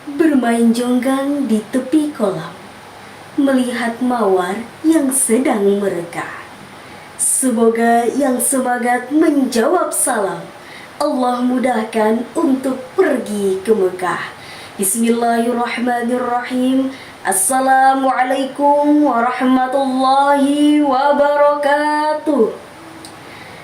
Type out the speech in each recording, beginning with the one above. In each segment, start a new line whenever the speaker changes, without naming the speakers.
bermain jonggang di tepi kolam, melihat mawar yang sedang mereka. Semoga yang semangat menjawab salam Allah mudahkan untuk pergi ke Mekah. Bismillahirrahmanirrahim. Assalamualaikum warahmatullahi wabarakatuh.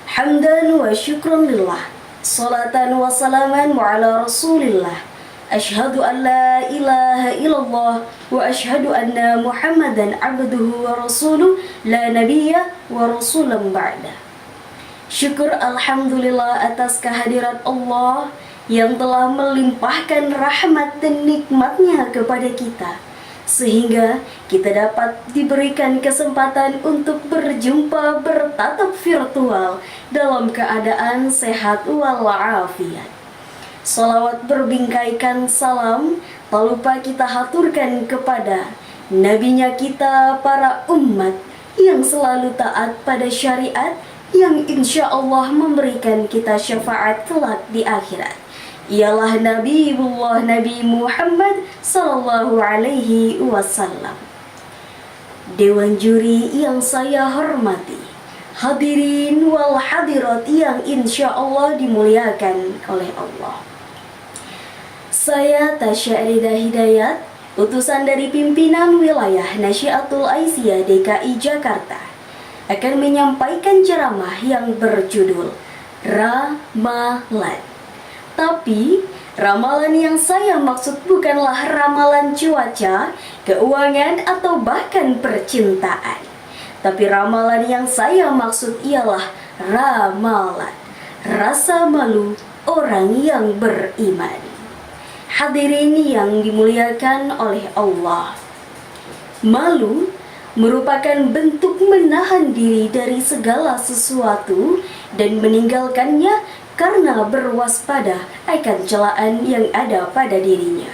Hamdan wa syukran lillah, salatan wa salaman ala rasulillah. Ashhadu an la ilaha illallah wa ashhadu anna Muhammadan abduhu wa rasuluh la nabiyya wa rasulam ba'da. Syukur alhamdulillah atas kehadirat Allah yang telah melimpahkan rahmat dan nikmatnya kepada kita, sehingga kita dapat diberikan kesempatan untuk berjumpa bertatap virtual dalam keadaan sehat walafiat. Salawat berbingkaikan salam tak lupa kita haturkan kepada nabinya kita para umat yang selalu taat pada syariat yang insya Allah memberikan kita syafaat kelak di akhirat. Ialah Nabiullah Nabi Muhammad sallallahu alaihi wasallam. Dewan juri yang saya hormati, hadirin wal hadirat yang insya Allah dimuliakan oleh Allah. Saya Tasya Rida Hidayat, utusan dari pimpinan wilayah Nasyiatul Aisyah DKI Jakarta, akan menyampaikan ceramah yang berjudul Ramalan. Tapi, ramalan yang saya maksud bukanlah ramalan cuaca, keuangan, atau bahkan percintaan. Tapi ramalan yang saya maksud ialah ramalan rasa malu orang yang beriman. Hadirin yang dimuliakan oleh Allah, malu merupakan bentuk menahan diri dari segala sesuatu dan meninggalkannya karena berwaspada akan celaan yang ada pada dirinya.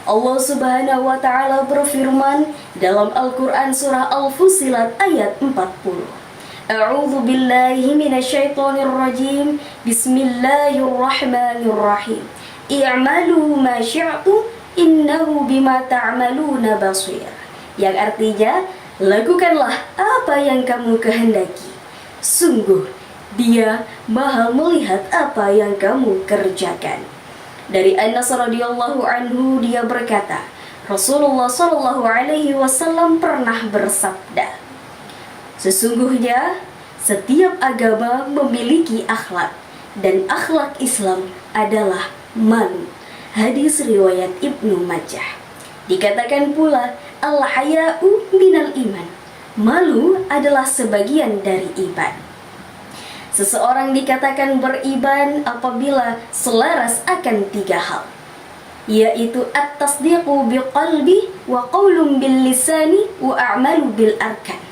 Allah Subhanahu wa taala berfirman dalam Al-Qur'an surah Al-Fussilat ayat 40. A'udzu billahi minasyaitonir rajim. Bismillahirrahmanirrahim. I'malu ma syi'tum innahu bima ta'maluna basir. Yang artinya, lakukanlah apa yang kamu kehendaki. Sungguh, Dia Maha melihat apa yang kamu kerjakan. Dari Anas radhiyallahu anhu, dia berkata, Rasulullah sallallahu alaihi wasallam pernah bersabda, sesungguhnya setiap agama memiliki akhlak, dan akhlak Islam adalah malu. Hadis riwayat Ibnu Majah. Dikatakan pula, al-haya'u minal iman. Malu adalah sebagian dari iman. Seseorang dikatakan beriman apabila selaras akan tiga hal, yaitu at-tasdiqu biqalbi wa qaulun bil lisani wa a'malu bil arkan.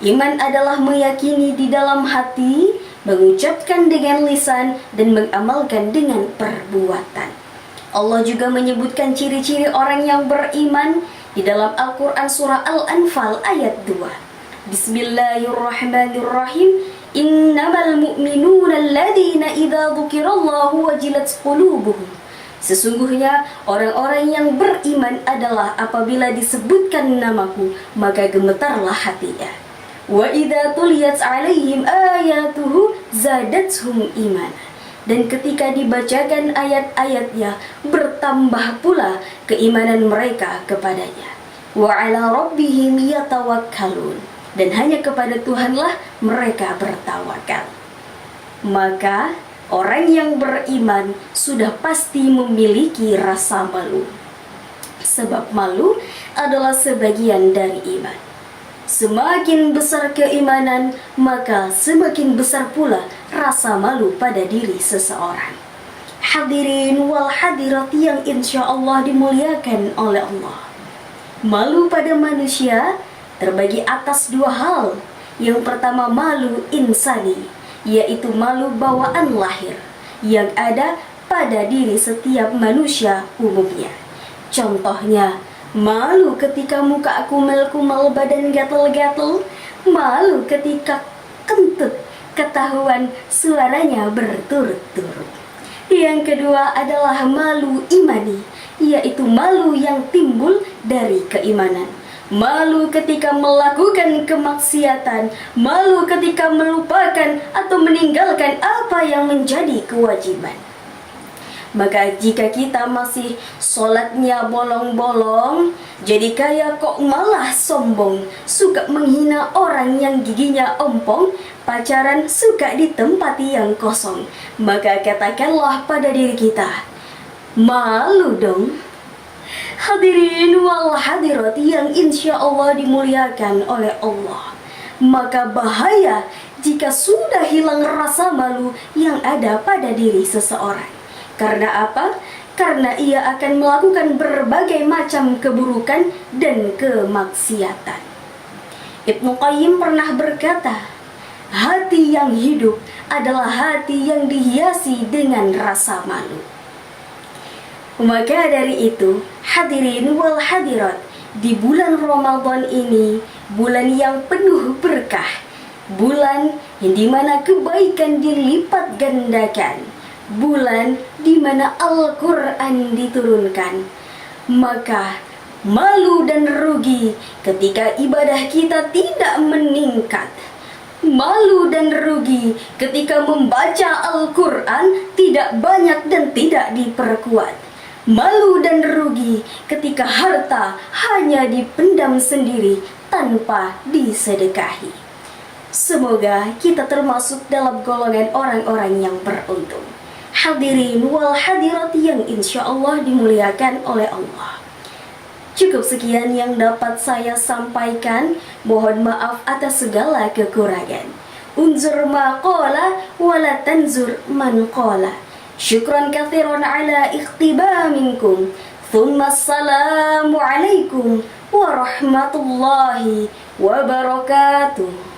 Iman adalah meyakini di dalam hati, mengucapkan dengan lisan, dan mengamalkan dengan perbuatan. Allah juga menyebutkan ciri-ciri orang yang beriman di dalam Al-Quran surah Al-Anfal ayat 2. Bismillahirrahmanirrahim. Innamal mu'minuna alladhina idza dzukirallahu wajilat qulubuhum. Sesungguhnya orang-orang yang beriman adalah apabila disebutkan namaku, maka gemetarlah hatinya. Wa idza tuliyat 'alaihim ayatuhu zadatuhum iman. Dan ketika dibacakan ayat-ayatnya, bertambah pula keimanan mereka kepadanya. Wa 'ala rabbihim yatawakkalun. Dan hanya kepada Tuhanlah mereka bertawakal. Maka orang yang beriman sudah pasti memiliki rasa malu. Sebab malu adalah sebagian dari iman. Semakin besar keimanan, maka semakin besar pula rasa malu pada diri seseorang. Hadirin wal hadirat yang insya Allah dimuliakan oleh Allah. Malu pada manusia terbagi atas dua hal. Yang pertama malu insani, yaitu malu bawaan lahir yang ada pada diri setiap manusia umumnya. Contohnya, malu ketika muka kumel-kumel, badan gatel-gatel. Malu ketika kentut, ketahuan suaranya berturut-turut. Yang kedua adalah malu imani, yaitu malu yang timbul dari keimanan. Malu ketika melakukan kemaksiatan, malu ketika melupakan atau meninggalkan apa yang menjadi kewajiban. Maka jika kita masih sholatnya bolong-bolong, jadi kaya kok malah sombong, suka menghina orang yang giginya ompong, pacaran suka di tempat yang kosong, maka katakanlah pada diri kita, malu dong. Hadirin wal hadirat yang insya Allah dimuliakan oleh Allah, maka bahaya jika sudah hilang rasa malu yang ada pada diri seseorang. Karena apa? Karena ia akan melakukan berbagai macam keburukan dan kemaksiatan. Ibnu Qayyim pernah berkata, hati yang hidup adalah hati yang dihiasi dengan rasa malu. Maka dari itu, hadirin wal hadirat, di bulan Ramadan ini, bulan yang penuh berkah, bulan yang dimana kebaikan dilipat gandakan, bulan di mana Al-Quran diturunkan, maka malu dan rugi ketika ibadah kita tidak meningkat. Malu dan rugi ketika membaca Al-Quran tidak banyak dan tidak diperkuat. Malu dan rugi ketika harta hanya dipendam sendiri tanpa disedekahi. Semoga kita termasuk dalam golongan orang-orang yang beruntung. Hadirin wal hadirat yang insya Allah dimuliakan oleh Allah. Cukup sekian yang dapat saya sampaikan. Mohon maaf atas segala kekurangan. Unzur ma qala wa la tanzur man qala. Syukran katsiran ala ikhtiba minkum. Thumma assalamu alaikum warahmatullahi wabarakatuh.